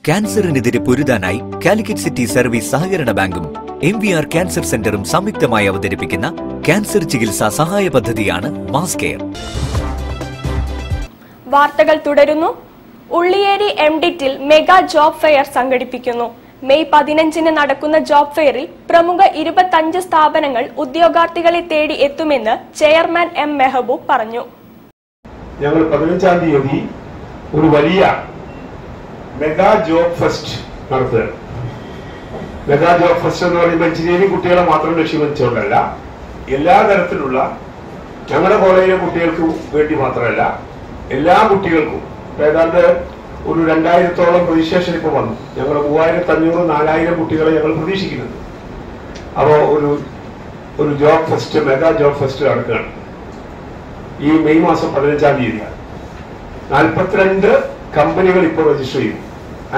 ക്യാൻസറിനെതിരെ പൊരുതാനായി Calicut city service സഹകരണ ബാങ്കും MVR cancer സെന്ററും സംയുക്തമായി അവതരിപ്പിക്കുന്ന ക്യാൻസർ ചികിത്സാ സഹായ പദ്ധതിയാണ് മാസ് കെയർ. വാർത്തകൾ തുടരുന്നു. ഉള്ളിയേരി MDTൽ മെഗാ ജോബ് ഫെയർ സംഘടിപ്പിക്കുന്നു. മെയ് 15-ന് നടക്കുന്ന ജോബ് ഫെയറിൽ പ്രമുഖ 25 സ്ഥാപനങ്ങൾ ഉദ്യോഗാർത്ഥികളെ തേടി എത്തുമെന്ന് ചെയർമാൻ M. മെഹബൂബ് പറഞ്ഞു. ഞങ്ങൾ 15-ാം തീയതി ഒരു വലിയ മെഗാ ജോബ് ഫെസ്റ്റ് നടത്തുകയാണ്. മെഗാ ജോബ് ഫെസ്റ്റ് എന്ന് പറയുമ്പോൾ എഞ്ചിനീയറിംഗ് കുട്ടികളെ മാത്രം ലക്ഷ്യം വെച്ചുകൊണ്ടല്ല, എല്ലാ തരത്തിലുള്ള ഞങ്ങളുടെ കോളേജിലെ കുട്ടികൾക്ക് വേണ്ടി മാത്രമല്ല, എല്ലാ കുട്ടികൾക്കും ഏതാണ്ട് ഒരു 2000-ഓളം രജിസ്ട്രേഷൻ ഇപ്പോൾ വന്നു. ഞങ്ങൾ 3500-4000 കുട്ടികളെ ഞങ്ങൾ പ്രതീക്ഷിക്കുന്നുണ്ട്. അപ്പോൾ ഒരു job fest, mega job fest നടക്കുകയാണ് ഈ മെയ് മാസം 15-ാം തീയതിയാണ്. 42 കമ്പനികൾ ഇപ്പോൾ രജിസ്റ്റർ ചെയ്തു.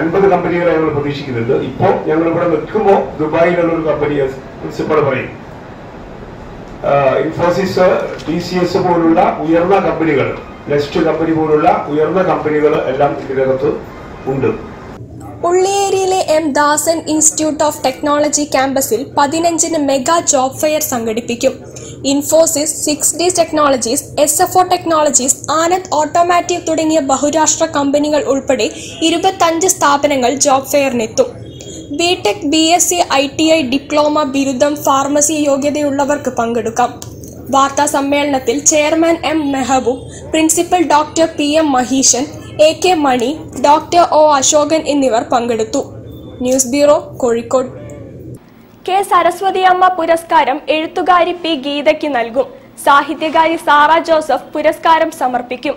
50 കമ്പനികളെ ഞങ്ങൾ പ്രതീക്ഷിക്കുന്നുണ്ട്. ഇപ്പോൾ ഞങ്ങൾ ഇവിടെ നിൽക്കുമ്പോൾ ദുബായിലുള്ള ഒരു കമ്പനി പ്രിൻസിപ്പൾ പറയും, ഇൻഫോസിസ്, TCS പോലുള്ള ഉയർന്ന കമ്പനികൾ, നെക്സ്റ്റ് കമ്പനി പോലുള്ള ഉയർന്ന കമ്പനികൾ എല്ലാം ഇതിനകത്ത് ഉണ്ട്. ഉള്ളിയേരിയിലെ M. Dasan institute of technology ക്യാമ്പസിൽ 15-ന് മെഗാ ജോബ് ഫെയർ സംഘടിപ്പിക്കും. Infosys, 6D technologies, SFO technologies, Anand automotive തുടങ്ങിയ ബഹുരാഷ്ട്ര കമ്പനികൾ ഉൾപ്പെടെ 25 സ്ഥാപനങ്ങൾ ജോബ് ഫെയറിനെത്തും. BTech, BSc, ITI, ഡിപ്ലോമ, ബിരുദം, ഫാർമസി യോഗ്യതയുള്ളവർക്ക് പങ്കെടുക്കാം. വാർത്താ സമ്മേളനത്തിൽ chairman M. Mehaboob, principal doctor PM Maheeshan, AK Mani, doctor O. Ashokan എന്നിവർ പങ്കെടുത്തു. News bureau, Kozhikode. K. Saraswathiamma പുരസ്കാരം എഴുത്തുകാരി P. ഗീതയ്ക്ക് നൽകും. സാഹിത്യകാരി സാറ ജോസഫ് പുരസ്കാരം സമർപ്പിക്കും.